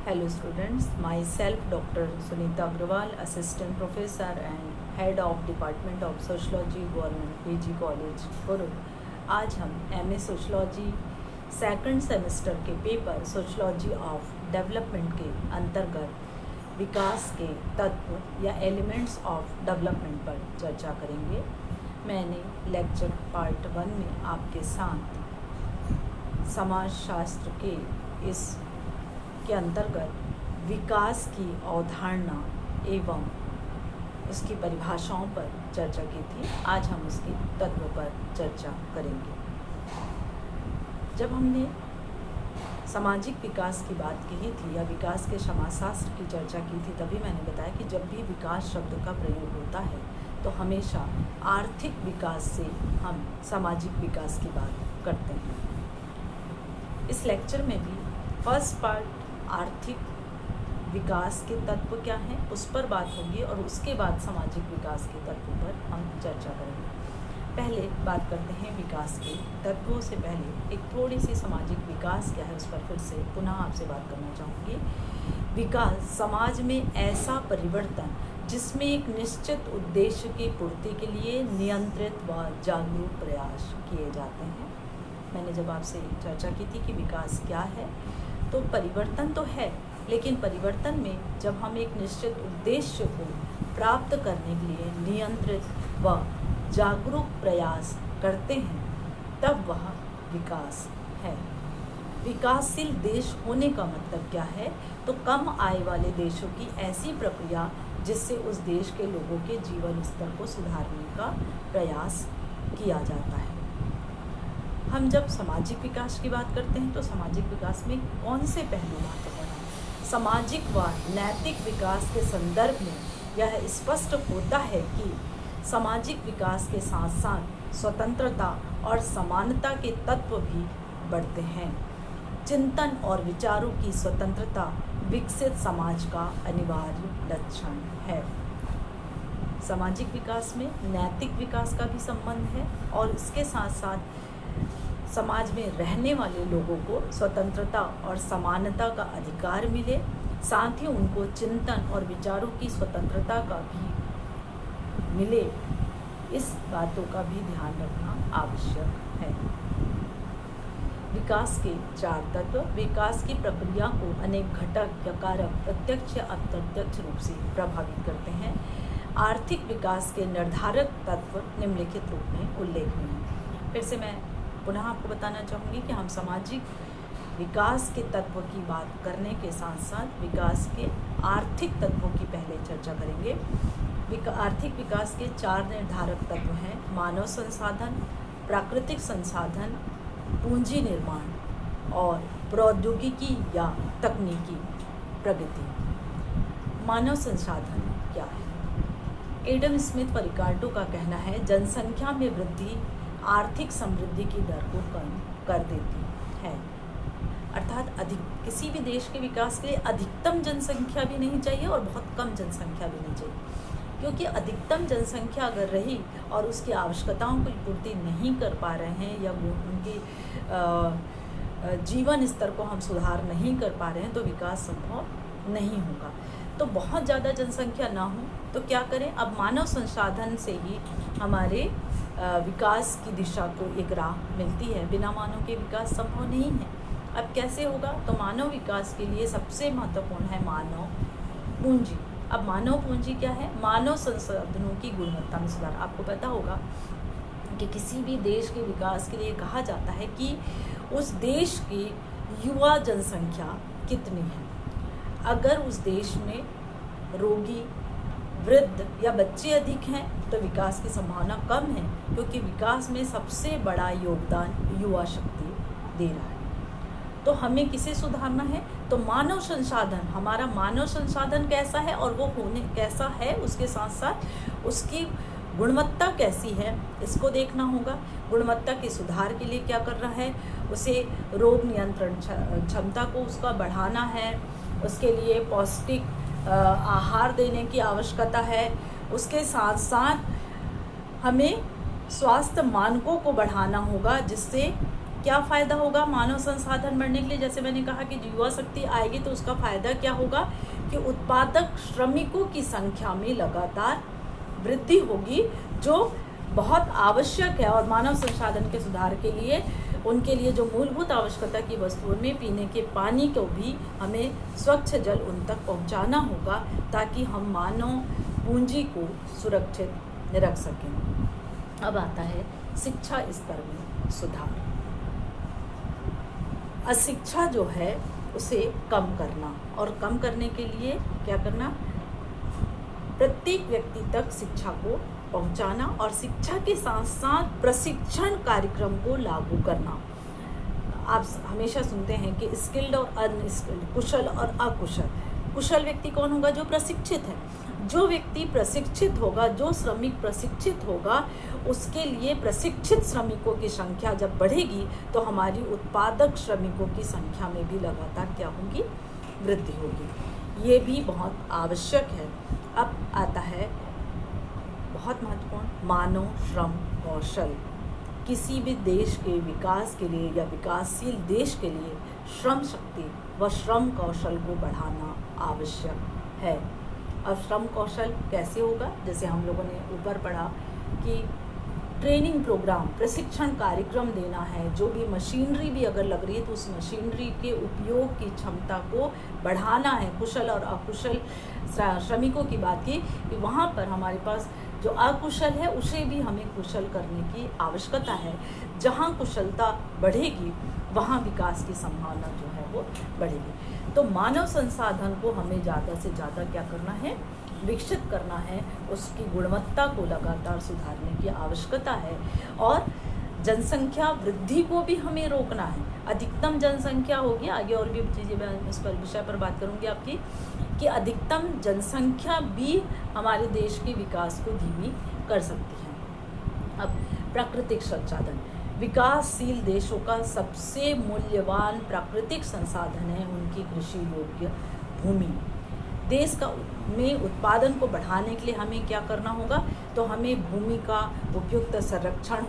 Hello students, myself Dr. Sunita Agrawal, Assistant Professor and Head of Department of Sociology, Government PG College, Gurud. आज हम MA Sociology second semester के paper sociology of development के अंतर्गत विकास के तत्व या elements of development पर चर्चा करेंगे। मैंने लेक्चर पार्ट 1 में आपके साथ समाजशास्त्र के इस के अंतर्गत विकास की अवधारणा एवं उसकी परिभाषाओं पर चर्चा की थी। आज हम उसके तत्वों पर चर्चा करेंगे। जब हमने सामाजिक विकास की बात कही थी या विकास के समाजशास्त्र की चर्चा की थी, तभी मैंने बताया कि जब भी विकास शब्द का प्रयोग होता है तो हमेशा आर्थिक विकास से हम सामाजिक विकास की बात करते हैं। इस लेक्चर में भी फर्स्ट पार्ट आर्थिक विकास के तत्व क्या हैं उस पर बात होगी और उसके बाद सामाजिक विकास के तत्वों पर हम चर्चा करेंगे। पहले बात करते हैं विकास के तत्वों से पहले एक थोड़ी सी सामाजिक विकास क्या है उस पर फिर से पुनः आपसे बात करना चाहूँगी। विकास समाज में ऐसा परिवर्तन जिसमें एक निश्चित उद्देश्य की पूर्ति के लिए नियंत्रित व जागरूक प्रयास किए जाते हैं। मैंने जब आपसे चर्चा की थी कि विकास क्या है, तो परिवर्तन तो है, लेकिन परिवर्तन में जब हम एक निश्चित उद्देश्य को प्राप्त करने के लिए नियंत्रित व जागरूक प्रयास करते हैं, तब वह विकास है। विकासशील देश होने का मतलब क्या है? तो कम आय वाले देशों की ऐसी प्रक्रिया जिससे उस देश के लोगों के जीवन स्तर को सुधारने का प्रयास किया जाता है। हम जब सामाजिक विकास की बात करते हैं तो सामाजिक विकास में कौन से पहलू महत्वपूर्ण हैं? सामाजिक व नैतिक विकास के संदर्भ में यह स्पष्ट होता है कि सामाजिक विकास के साथ साथ स्वतंत्रता और समानता के तत्व भी बढ़ते हैं। चिंतन और विचारों की स्वतंत्रता विकसित समाज का अनिवार्य लक्षण है। सामाजिक विकास में नैतिक विकास का भी संबंध है और इसके साथ साथ समाज में रहने वाले लोगों को स्वतंत्रता और समानता का अधिकार मिले, साथ ही उनको चिंतन और विचारों की स्वतंत्रता का भी मिले, इस बातों का भी ध्यान रखना आवश्यक है। विकास के 4 तत्व विकास की प्रक्रिया को अनेक घटक या कारक प्रत्यक्ष या अप्रत्यक्ष रूप से प्रभावित करते हैं। आर्थिक विकास के निर्धारक तत्व निम्नलिखित रूप में उल्लेखनीय हैं। फिर से मैं पुनः आपको बताना चाहूँगी कि हम सामाजिक विकास के तत्व की बात करने के साथ साथ विकास के आर्थिक तत्वों की पहले चर्चा करेंगे। आर्थिक विकास के 4 निर्धारक तत्व हैं: मानव संसाधन, प्राकृतिक संसाधन, पूंजी निर्माण और प्रौद्योगिकी या तकनीकी प्रगति। मानव संसाधन क्या है? एडम स्मिथ व रिकार्डो का कहना है, जनसंख्या में वृद्धि आर्थिक समृद्धि की दर को कम कर देती है। अर्थात किसी भी देश के विकास के लिए अधिकतम जनसंख्या भी नहीं चाहिए और बहुत कम जनसंख्या भी नहीं चाहिए, क्योंकि अधिकतम जनसंख्या अगर रही और उसकी आवश्यकताओं की पूर्ति नहीं कर पा रहे हैं या उनकी जीवन स्तर को हम सुधार नहीं कर पा रहे हैं तो विकास संभव नहीं होगा। तो बहुत ज़्यादा जनसंख्या ना हो तो क्या करें? अब मानव संसाधन से ही हमारे विकास की दिशा को एक राह मिलती है। बिना मानव के विकास संभव नहीं है। अब कैसे होगा? तो मानव विकास के लिए सबसे महत्वपूर्ण है मानव पूंजी। अब मानव पूंजी क्या है? मानव संसाधनों की गुणवत्ता में सुधार। आपको पता होगा कि किसी भी देश के विकास के लिए कहा जाता है कि उस देश की युवा जनसंख्या कितनी है। अगर उस देश में रोगी, वृद्ध या बच्चे अधिक हैं तो विकास की संभावना कम है, क्योंकि विकास में सबसे बड़ा योगदान युवा शक्ति दे रहा है। तो हमें किसे सुधारना है? तो मानव संसाधन। हमारा मानव संसाधन कैसा है और वो होने कैसा है, उसके साथ साथ उसकी गुणवत्ता कैसी है, इसको देखना होगा। गुणवत्ता के सुधार के लिए क्या कर रहा है? उसे रोग नियंत्रण क्षमता को उसका बढ़ाना है, उसके लिए पौष्टिक आहार देने की आवश्यकता है। उसके साथ साथ हमें स्वास्थ्य मानकों को बढ़ाना होगा, जिससे क्या फ़ायदा होगा मानव संसाधन बढ़ने के लिए? जैसे मैंने कहा कि युवा शक्ति आएगी तो उसका फ़ायदा क्या होगा कि उत्पादक श्रमिकों की संख्या में लगातार वृद्धि होगी, जो बहुत आवश्यक है। और मानव संसाधन के सुधार के लिए उनके लिए जो मूलभूत आवश्यकता की वस्तुओं में पीने के पानी को भी हमें स्वच्छ जल उन तक पहुंचाना होगा, ताकि हम मानव पूंजी को सुरक्षित रख सकें। अब आता है शिक्षा स्तर में सुधार। अशिक्षा जो है उसे कम करना, और कम करने के लिए क्या करना? प्रत्येक व्यक्ति तक शिक्षा को पहुंचाना, और शिक्षा के साथ साथ प्रशिक्षण कार्यक्रम को लागू करना। आप हमेशा सुनते हैं कि स्किल्ड और अनस्किल्ड, कुशल और अकुशल। कुशल व्यक्ति कौन होगा? जो प्रशिक्षित है। जो व्यक्ति प्रशिक्षित होगा, जो श्रमिक प्रशिक्षित होगा, उसके लिए प्रशिक्षित श्रमिकों की संख्या जब बढ़ेगी तो हमारी उत्पादक श्रमिकों की संख्या में भी लगातार क्या होगी? वृद्धि होगी। ये भी बहुत आवश्यक है। अब आता है बहुत महत्वपूर्ण, मानव श्रम कौशल। किसी भी देश के विकास के लिए या विकासशील देश के लिए श्रम शक्ति व श्रम कौशल को बढ़ाना आवश्यक है। अब श्रम कौशल कैसे होगा? जैसे हम लोगों ने ऊपर पढ़ा कि ट्रेनिंग प्रोग्राम, प्रशिक्षण कार्यक्रम देना है। जो भी मशीनरी भी अगर लग रही है तो उस मशीनरी के उपयोग की क्षमता को बढ़ाना है। कुशल और अकुशल श्रमिकों की बात की कि वहाँ पर हमारे पास जो अकुशल है उसे भी हमें कुशल करने की आवश्यकता है। जहाँ कुशलता बढ़ेगी वहाँ विकास की संभावना जो है वो बढ़ेगी। तो मानव संसाधन को हमें ज़्यादा से ज़्यादा क्या करना है? विकसित करना है। उसकी गुणवत्ता को लगातार सुधारने की आवश्यकता है, और जनसंख्या वृद्धि को भी हमें रोकना है। अधिकतम जनसंख्या होगी, आगे और भी चीज़ें मैं इस पर विषय पर बात करूंगी आपकी, कि अधिकतम जनसंख्या भी हमारे देश के विकास को धीमी कर सकती है। अब प्राकृतिक संसाधन, विकासशील देशों का सबसे मूल्यवान प्राकृतिक संसाधन है उनकी कृषि योग्य भूमि। देश का में उत्पादन को बढ़ाने के लिए हमें क्या करना होगा? तो हमें भूमि का उपयुक्त संरक्षण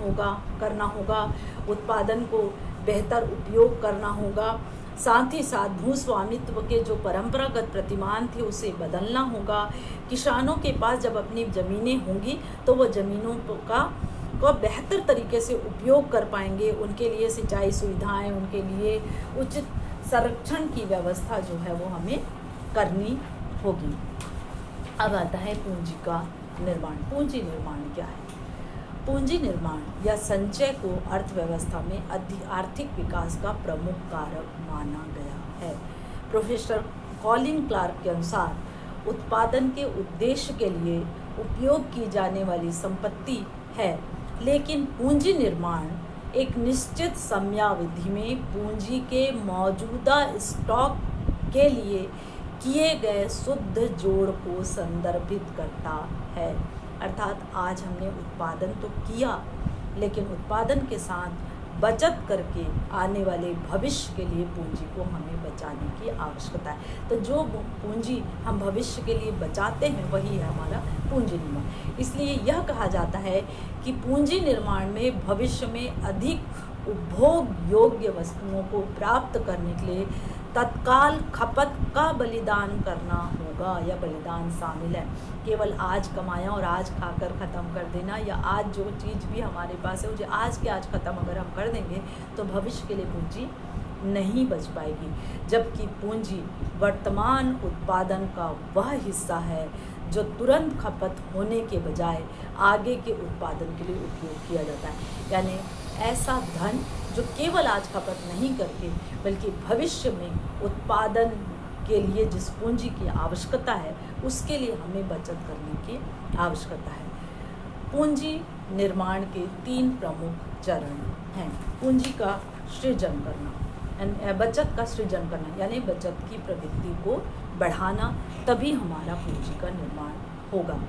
करना होगा, उत्पादन को बेहतर उपयोग करना होगा। साथ ही साथ भू स्वामित्व के जो परंपरागत प्रतिमान थे उसे बदलना होगा। किसानों के पास जब अपनी ज़मीनें होंगी तो वो ज़मीनों को बेहतर तरीके से उपयोग कर पाएंगे। उनके लिए सिंचाई सुविधाएं, उनके लिए उचित संरक्षण की व्यवस्था जो है वो हमें करनी होगी। अब आता है पूंजी का निर्माण। पूंजी निर्माण क्या है? पूंजी निर्माण या संचय को अर्थव्यवस्था में आर्थिक विकास का प्रमुख कारक माना गया है। प्रोफेसर कॉलिन क्लार्क के अनुसार उत्पादन के उद्देश्य के लिए उपयोग की जाने वाली संपत्ति है, लेकिन पूंजी निर्माण एक निश्चित समयावधि में पूंजी के मौजूदा स्टॉक के लिए किए गए शुद्ध जोड़ को संदर्भित करता है। अर्थात आज हमने उत्पादन तो किया, लेकिन उत्पादन के साथ बचत करके आने वाले भविष्य के लिए पूंजी को हमें बचाने की आवश्यकता है। तो जो पूंजी हम भविष्य के लिए बचाते हैं वही है हमारा पूंजी निर्माण। इसलिए यह कहा जाता है कि पूंजी निर्माण में भविष्य में अधिक उपभोग योग्य वस्तुओं को प्राप्त करने के लिए तत्काल खपत का बलिदान करना होगा, या बलिदान शामिल है। केवल आज कमाया और आज खाकर ख़त्म कर देना, या आज जो चीज़ भी हमारे पास है उसे आज के आज ख़त्म अगर हम कर देंगे तो भविष्य के लिए पूंजी नहीं बच पाएगी। जबकि पूंजी वर्तमान उत्पादन का वह हिस्सा है जो तुरंत खपत होने के बजाय आगे के उत्पादन के लिए उपयोग किया जाता है। यानी ऐसा धन जो केवल आज खपत नहीं करके बल्कि भविष्य में उत्पादन के लिए जिस पूंजी की आवश्यकता है उसके लिए हमें बचत करने की आवश्यकता है। पूंजी निर्माण के 3 प्रमुख चरण हैं। पूंजी का सृजन करना, बचत का सृजन करना, यानी बचत की प्रवृत्ति को बढ़ाना, तभी हमारा पूंजी का निर्माण होगा।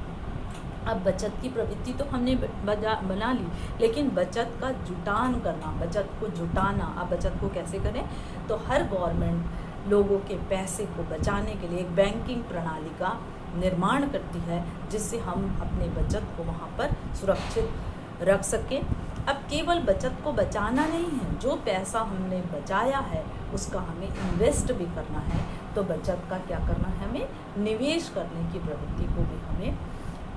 अब बचत की प्रवृत्ति तो हमने बना ली, लेकिन बचत का जुटान करना, बचत को जुटाना। अब बचत को कैसे करें? तो हर गवर्नमेंट लोगों के पैसे को बचाने के लिए एक बैंकिंग प्रणाली का निर्माण करती है, जिससे हम अपने बचत को वहाँ पर सुरक्षित रख सकें। अब केवल बचत को बचाना नहीं है, जो पैसा हमने बचाया है उसका हमें इन्वेस्ट भी करना है। तो बचत का क्या करना है, हमें निवेश करने की प्रवृत्ति को भी हमें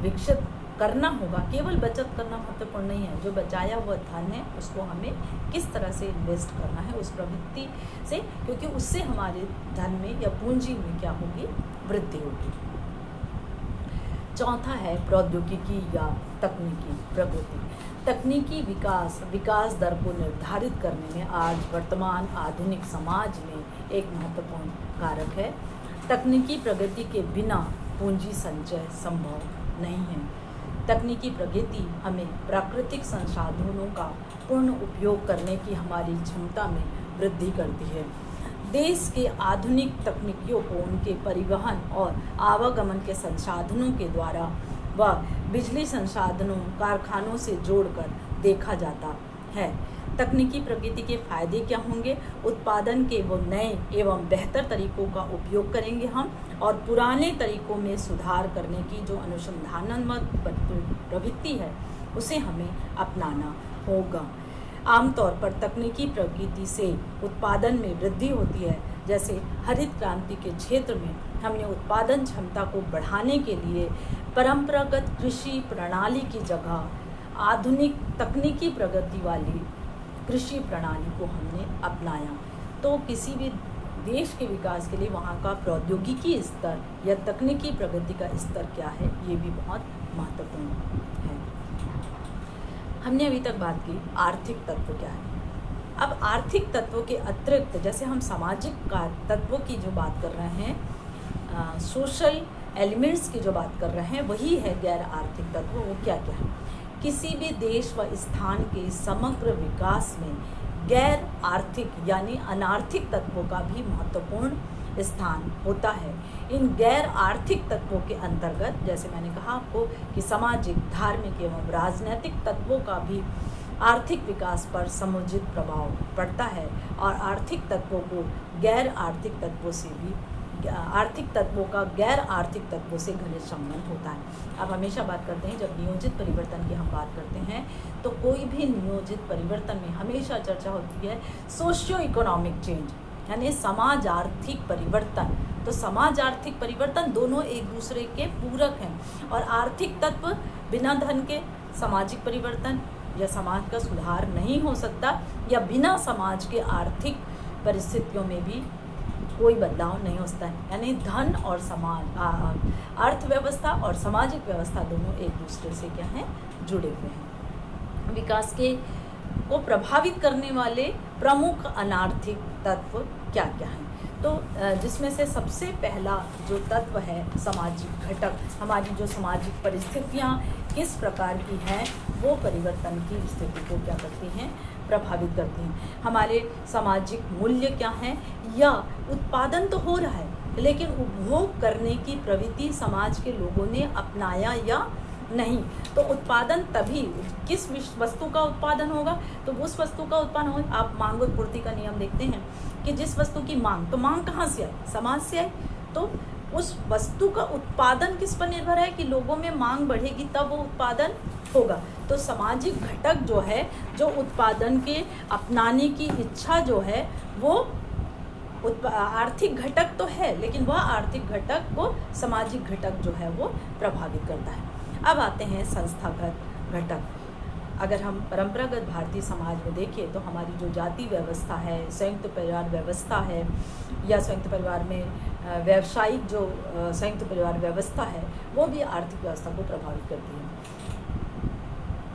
विकसित करना होगा। केवल बचत करना महत्वपूर्ण नहीं है, जो बचाया हुआ धन है उसको हमें किस तरह से इन्वेस्ट करना है उस प्रवृत्ति से, क्योंकि उससे हमारे धन में या पूंजी में क्या होगी, वृद्धि होगी। चौथा है प्रौद्योगिकी या तकनीकी प्रगति। तकनीकी विकास दर को निर्धारित करने में आज वर्तमान आधुनिक समाज में एक महत्वपूर्ण कारक है। तकनीकी प्रगति के बिना पूंजी संचय संभव नहीं है। तकनीकी प्रगति हमें प्राकृतिक संसाधनों का पूर्ण उपयोग करने की हमारी क्षमता में वृद्धि करती है। देश के आधुनिक तकनीकियों को उनके परिवहन और आवागमन के संसाधनों के द्वारा व बिजली संसाधनों कारखानों से जोड़कर देखा जाता है। तकनीकी प्रगति के फायदे क्या होंगे, उत्पादन के वो नए एवं बेहतर तरीकों का उपयोग करेंगे हम, और पुराने तरीकों में सुधार करने की जो अनुसंधानात्मक प्रवृत्ति है उसे हमें अपनाना होगा। आमतौर पर तकनीकी प्रगति से उत्पादन में वृद्धि होती है। जैसे हरित क्रांति के क्षेत्र में हमने उत्पादन क्षमता को बढ़ाने के लिए परंपरागत कृषि प्रणाली की जगह आधुनिक तकनीकी प्रगति वाली कृषि प्रणाली को हमने अपनाया। तो किसी भी देश के विकास के लिए वहाँ का प्रौद्योगिकी स्तर या तकनीकी प्रगति का स्तर क्या है, ये भी बहुत महत्वपूर्ण है। हमने अभी तक बात की आर्थिक तत्व क्या है। अब आर्थिक तत्वों के अतिरिक्त जैसे हम सामाजिक तत्वों की जो बात कर रहे हैं, सोशल एलिमेंट्स की जो बात कर रहे हैं, वही है गैर आर्थिक तत्व। वो क्या क्या है, किसी भी देश व स्थान के समग्र विकास में गैर आर्थिक यानी अनार्थिक तत्वों का भी महत्वपूर्ण स्थान होता है। इन गैर आर्थिक तत्वों के अंतर्गत जैसे मैंने कहा आपको कि सामाजिक, धार्मिक एवं राजनीतिक तत्वों का भी आर्थिक विकास पर समुचित प्रभाव पड़ता है, और आर्थिक तत्वों को गैर आर्थिक तत्वों से भी आर्थिक तत्वों का गैर आर्थिक तत्वों से घनिष्ठ संबंध होता है। अब हमेशा बात करते हैं, जब नियोजित परिवर्तन की हम बात करते हैं तो कोई भी नियोजित परिवर्तन में हमेशा चर्चा होती है सोशियो इकोनॉमिक चेंज, यानी समाज आर्थिक परिवर्तन। तो समाज आर्थिक परिवर्तन दोनों एक दूसरे के पूरक हैं, और आर्थिक तत्व बिना धन के सामाजिक परिवर्तन या समाज का सुधार नहीं हो सकता, या बिना समाज के आर्थिक परिस्थितियों में भी कोई बदलाव नहीं हो सकता है। यानी धन और समाज, अर्थव्यवस्था और सामाजिक व्यवस्था दोनों एक दूसरे से क्या हैं, जुड़े हुए हैं। विकास को प्रभावित करने वाले प्रमुख अनार्थिक तत्व क्या क्या हैं, तो जिसमें से सबसे पहला जो तत्व है सामाजिक घटक, हमारी जो सामाजिक परिस्थितियाँ किस प्रकार की हैं वो परिवर्तन की स्थिति को क्या करती हैं, प्रभावित करती हैं। हमारे सामाजिक मूल्य क्या हैं, या उत्पादन तो हो रहा है लेकिन उपभोग करने की प्रवृत्ति समाज के लोगों ने अपनाया या नहीं। तो उत्पादन तभी किस वस्तु का उत्पादन होगा, तो उस वस्तु का उत्पादन हो। आप मांग और पूर्ति का नियम देखते हैं कि जिस वस्तु की मांग, तो मांग कहाँ से आई, समाज से आई। तो उस वस्तु का उत्पादन किस पर निर्भर है कि लोगों में मांग बढ़ेगी तब वो उत्पादन होगा। तो सामाजिक घटक जो है, जो उत्पादन के अपनाने की इच्छा जो है, वो आर्थिक घटक तो है, लेकिन वह आर्थिक घटक को सामाजिक घटक जो है वो प्रभावित करता है। अब आते हैं संस्थागत घटक। अगर हम परंपरागत भारतीय समाज में देखें तो हमारी जो जाति व्यवस्था है, संयुक्त परिवार व्यवस्था है, या संयुक्त परिवार में व्यावसायिक जो संयुक्त परिवार व्यवस्था है, वो भी आर्थिक व्यवस्था को प्रभावित करती है।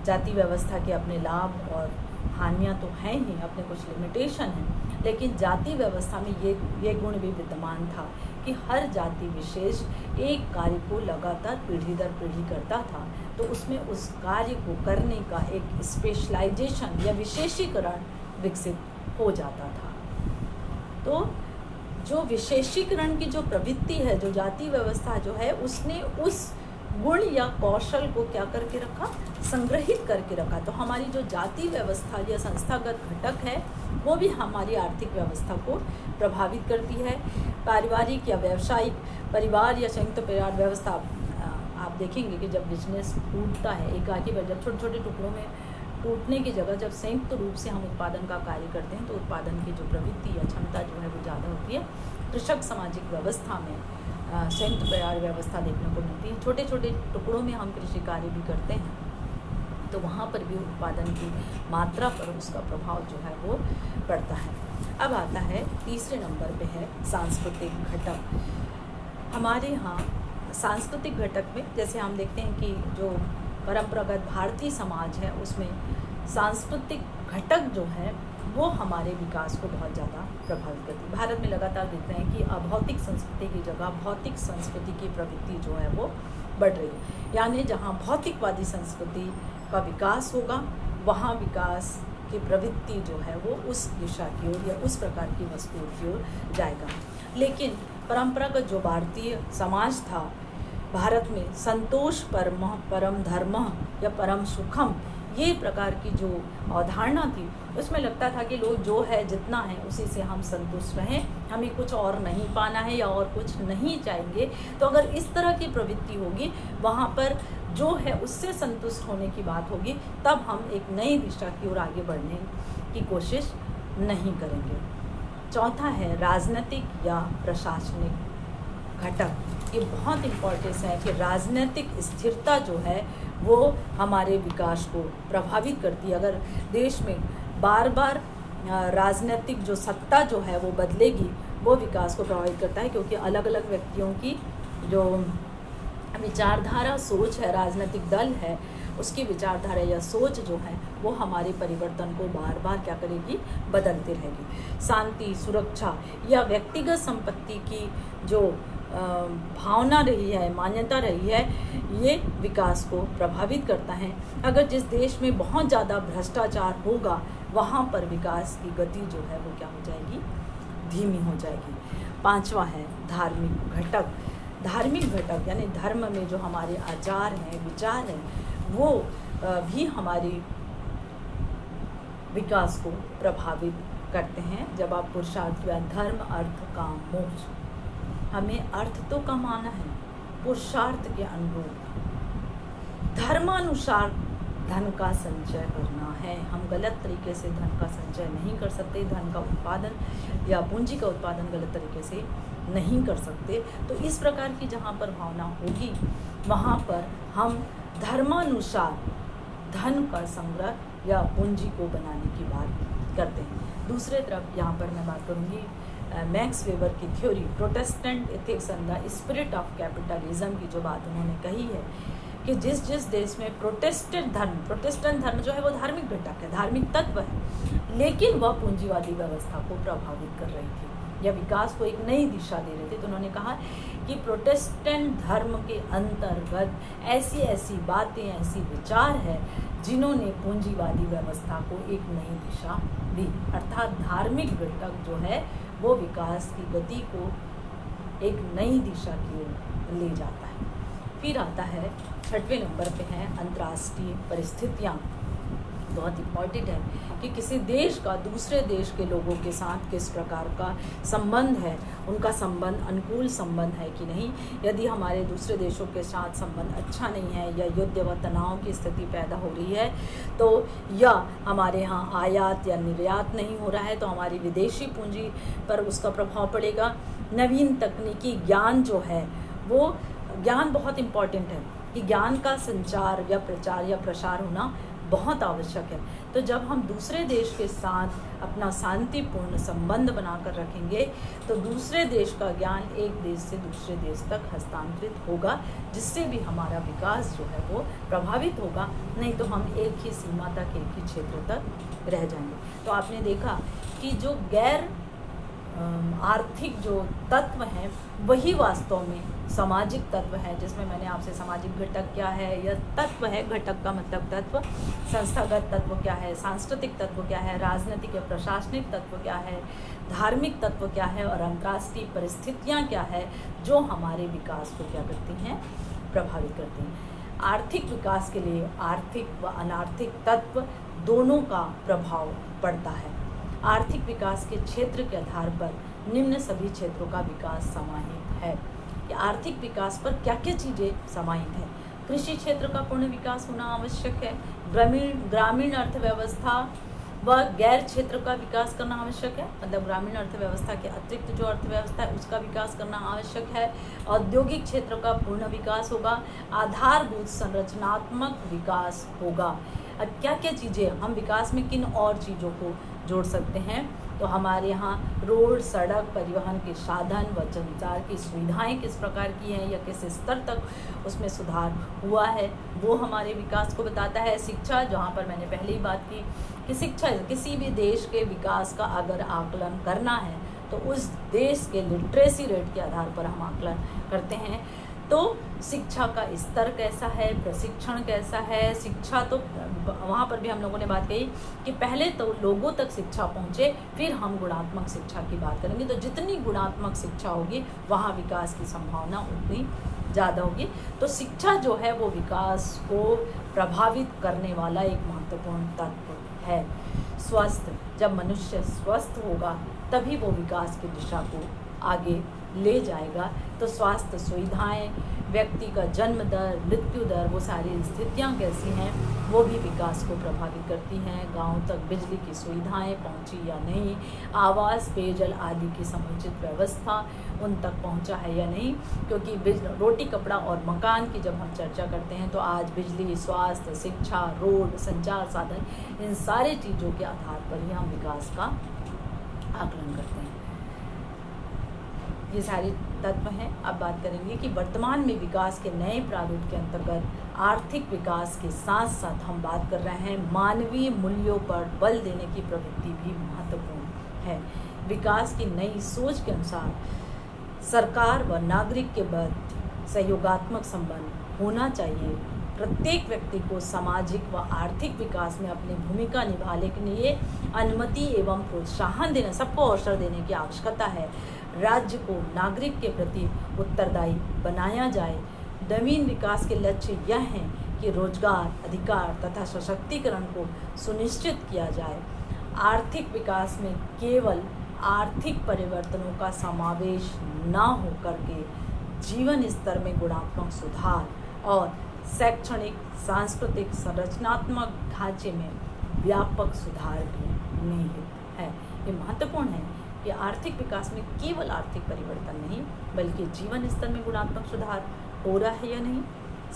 जाति व्यवस्था के अपने लाभ और हानियाँ तो हैं ही, अपने कुछ लिमिटेशन हैं, लेकिन जाति व्यवस्था में ये गुण भी विद्यमान था कि हर जाति विशेष एक कार्य को लगातार पीढ़ी दर पीढ़ी करता था, तो उसमें उस कार्य को करने का एक स्पेशलाइजेशन या विशेषीकरण विकसित हो जाता था। तो जो विशेषीकरण की जो प्रवृत्ति है, जो जाति व्यवस्था जो है, उसने उस गुण या कौशल को क्या करके रखा, संग्रहित करके रखा। तो हमारी जो जाति व्यवस्था या संस्थागत घटक है वो भी हमारी आर्थिक व्यवस्था को प्रभावित करती है। पारिवारिक या व्यावसायिक परिवार या संयुक्त परिवार व्यवस्था, आप देखेंगे कि जब बिजनेस टूटता है एकाकी बार, जब छोटे छोटे टुकड़ों में टूटने की जगह जब संयुक्त रूप से हम उत्पादन का कार्य करते हैं तो उत्पादन की जो प्रवृत्ति या क्षमता जो है वो ज़्यादा होती है। कृषक सामाजिक व्यवस्था में संयुक्त परिवार व्यवस्था देखने को मिलती है। छोटे छोटे टुकड़ों में हम कृषि कार्य भी करते हैं तो वहाँ पर भी उत्पादन की मात्रा पर उसका प्रभाव जो है वो पड़ता है। अब आता है तीसरे नंबर पे है सांस्कृतिक घटक। हमारे यहाँ सांस्कृतिक घटक में जैसे हम देखते हैं कि जो परंपरागत भारतीय समाज है उसमें सांस्कृतिक घटक जो है वो हमारे विकास को बहुत ज़्यादा प्रभावित करती है। भारत में लगातार देख रहे हैं कि अभौतिक संस्कृति की जगह भौतिक संस्कृति की प्रवृत्ति जो है वो बढ़ रही है। यानी जहाँ भौतिकवादी संस्कृति का विकास होगा वहाँ विकास की प्रवृत्ति जो है वो उस दिशा की ओर या उस प्रकार की वस्तुओं की ओर जाएगा। लेकिन परंपरागत जो भारतीय समाज था, भारत में संतोष परम धर्म या परम सुखम ये प्रकार की जो अवधारणा थी उसमें लगता था कि लोग जो है जितना है उसी से हम संतुष्ट रहें, हमें कुछ और नहीं पाना है या और कुछ नहीं चाहेंगे। तो अगर इस तरह की प्रवृत्ति होगी वहाँ पर जो है उससे संतुष्ट होने की बात होगी, तब हम एक नई दिशा की ओर आगे बढ़ने की कोशिश नहीं करेंगे। चौथा है राजनीतिक या प्रशासनिक घटक। ये बहुत इम्पोर्टेंस है कि राजनीतिक स्थिरता जो है वो हमारे विकास को प्रभावित करती है। अगर देश में बार बार राजनीतिक जो सत्ता जो है वो बदलेगी वो विकास को प्रभावित करता है, क्योंकि अलग अलग व्यक्तियों की जो विचारधारा सोच है, राजनीतिक दल है उसकी विचारधारा या सोच जो है वो हमारे परिवर्तन को बार बार क्या करेगी, बदलती रहेगी। शांति, सुरक्षा या व्यक्तिगत संपत्ति की जो भावना रही है, मान्यता रही है, ये विकास को प्रभावित करता है। अगर जिस देश में बहुत ज़्यादा भ्रष्टाचार होगा वहाँ पर विकास की गति जो है वो क्या हो जाएगी, धीमी हो जाएगी। पांचवा है धार्मिक घटक। धार्मिक घटक यानी धर्म में जो हमारे आचार हैं, विचार हैं, वो भी हमारी विकास को प्रभावित करते हैं। जब आप पुरुषार्थ या धर्म, अर्थ, काम, मोक्ष, हमें अर्थ तो कमाना है पुरुषार्थ के अनुरूप, धर्मानुसार धन का संचय करना है। हम गलत तरीके से धन का संचय नहीं कर सकते, धन का उत्पादन या पूंजी का उत्पादन गलत तरीके से नहीं कर सकते। तो इस प्रकार की जहाँ पर भावना होगी वहाँ पर हम धर्मानुसार धन का संग्रह या पूंजी को बनाने की बात करते हैं। दूसरे तरफ यहाँ पर मैं बात करूँगी मैक्स वेबर की theory Protestant ethics and the spirit of capitalism की जो बात उन्होंने कही है कि जिस जिस देश में प्रोटेस्टेंट धर्म जो है वो धार्मिक घटक है, धार्मिक तत्व है, लेकिन वह पूंजीवादी व्यवस्था को प्रभावित कर रही थी या विकास को एक नई दिशा दे रहे थे। तो उन्होंने कहा कि प्रोटेस्टेंट धर्म के अंतर्गत ऐसी ऐसी बातें, ऐसी विचार है जिन्होंने पूंजीवादी व्यवस्था को एक नई दिशा दी। अर्थात धार्मिक घटक जो है वो विकास की गति को एक नई दिशा की ओर ले जाता है। फिर आता है छठवें नंबर पे है अंतर्राष्ट्रीय परिस्थितियाँ। बहुत इम्पॉर्टेंट है कि किसी देश का दूसरे देश के लोगों के साथ किस प्रकार का संबंध है, उनका संबंध अनुकूल संबंध है कि नहीं। यदि हमारे दूसरे देशों के साथ संबंध अच्छा नहीं है या युद्ध व तनाव की स्थिति पैदा हो रही है तो या हमारे यहाँ आयात या निर्यात नहीं हो रहा है तो हमारी विदेशी पूंजी पर उसका प्रभाव पड़ेगा। नवीन तकनीकी ज्ञान जो है वो ज्ञान बहुत इम्पॉर्टेंट है कि ज्ञान का संचार या प्रचार या प्रसार होना बहुत आवश्यक है। तो जब हम दूसरे देश के साथ अपना शांतिपूर्ण संबंध बनाकर रखेंगे तो दूसरे देश का ज्ञान एक देश से दूसरे देश तक हस्तांतरित होगा, जिससे भी हमारा विकास जो है वो प्रभावित होगा। नहीं तो हम एक ही सीमा तक, एक ही क्षेत्र तक रह जाएंगे। तो आपने देखा कि जो गैर आर्थिक जो तत्व हैं वही वास्तव में सामाजिक तत्व है, जिसमें मैंने आपसे सामाजिक घटक क्या है या तत्व है, घटक का मतलब तत्व, संस्थागत तत्व क्या है, सांस्कृतिक तत्व क्या है, राजनीतिक या प्रशासनिक तत्व क्या है, धार्मिक तत्व क्या है और अंतर्राष्ट्रीय परिस्थितियाँ क्या है जो हमारे विकास को क्या करती हैं, प्रभावित करती हैं। आर्थिक विकास के लिए आर्थिक व अनार्थिक तत्व दोनों का प्रभाव पड़ता है। आर्थिक विकास के क्षेत्र के आधार पर निम्न सभी क्षेत्रों का विकास समाहित है। कि आर्थिक विकास पर क्या क्या चीज़ें समाहित हैं। कृषि क्षेत्र का पूर्ण विकास होना आवश्यक है। ग्रामीण अर्थव्यवस्था व गैर क्षेत्र का विकास करना आवश्यक है, मतलब ग्रामीण अर्थव्यवस्था के अतिरिक्त जो अर्थव्यवस्था है उसका विकास करना आवश्यक है। औद्योगिक क्षेत्र का पूर्ण विकास होगा। आधारभूत संरचनात्मक विकास होगा। अब क्या क्या चीज़ें हम विकास में किन और चीज़ों को जोड़ सकते हैं, तो हमारे यहाँ रोड, सड़क, परिवहन के साधन व संचार की सुविधाएं किस प्रकार की हैं या किस स्तर तक उसमें सुधार हुआ है, वो हमारे विकास को बताता है। शिक्षा, जहाँ पर मैंने पहले ही बात की कि शिक्षा, किसी भी देश के विकास का अगर आकलन करना है तो उस देश के लिटरेसी रेट के आधार पर हम आकलन करते हैं। तो शिक्षा का स्तर कैसा है, प्रशिक्षण कैसा है। शिक्षा तो वहाँ पर भी हम लोगों ने बात कही कि पहले तो लोगों तक शिक्षा पहुँचे, फिर हम गुणात्मक शिक्षा की बात करेंगे। तो जितनी गुणात्मक शिक्षा होगी वहाँ विकास की संभावना उतनी ज़्यादा होगी। तो शिक्षा जो है वो विकास को प्रभावित करने वाला एक महत्वपूर्ण तत्व है। स्वस्थ, जब मनुष्य स्वस्थ होगा तभी वो विकास की दिशा को आगे ले जाएगा। तो स्वास्थ्य सुविधाएं, व्यक्ति का जन्म दर, मृत्यु दर, वो सारी स्थितियां कैसी हैं वो भी विकास को प्रभावित करती हैं। गांव तक बिजली की सुविधाएं पहुंची या नहीं, आवास, पेयजल आदि की समुचित व्यवस्था उन तक पहुंचा है या नहीं, क्योंकि रोटी, कपड़ा और मकान की जब हम चर्चा करते हैं तो आज बिजली, स्वास्थ्य, शिक्षा, रोड, संचार साधन, इन सारी चीज़ों के आधार पर ही हम विकास का आकलन करते हैं। ये सारे तत्व हैं। अब बात करेंगे कि वर्तमान में विकास के नए प्रारूप के अंतर्गत आर्थिक विकास के साथ साथ हम बात कर रहे हैं मानवीय मूल्यों पर बल देने की प्रवृत्ति भी महत्वपूर्ण है। विकास की नई सोच के अनुसार सरकार व नागरिक के बीच सहयोगात्मक संबंध होना चाहिए। प्रत्येक व्यक्ति को सामाजिक व आर्थिक विकास में अपनी भूमिका निभाने के लिए अनुमति एवं प्रोत्साहन देना, सबको अवसर देने की आवश्यकता है। राज्य को नागरिक के प्रति उत्तरदायी बनाया जाए। नवीन विकास के लक्ष्य यह हैं कि रोजगार, अधिकार तथा सशक्तिकरण को सुनिश्चित किया जाए। आर्थिक विकास में केवल आर्थिक परिवर्तनों का समावेश न होकर के जीवन स्तर में गुणात्मक सुधार और शैक्षणिक, सांस्कृतिक, संरचनात्मक ढांचे में व्यापक सुधार भी निहित है। ये महत्वपूर्ण है कि आर्थिक विकास में केवल आर्थिक परिवर्तन नहीं बल्कि जीवन स्तर में गुणात्मक सुधार हो रहा है या नहीं,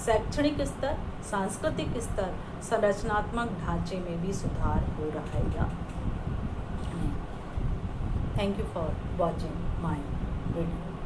शैक्षणिक स्तर, सांस्कृतिक स्तर, संरचनात्मक ढांचे में भी सुधार हो रहा है या नहीं। Thank you for watching my video.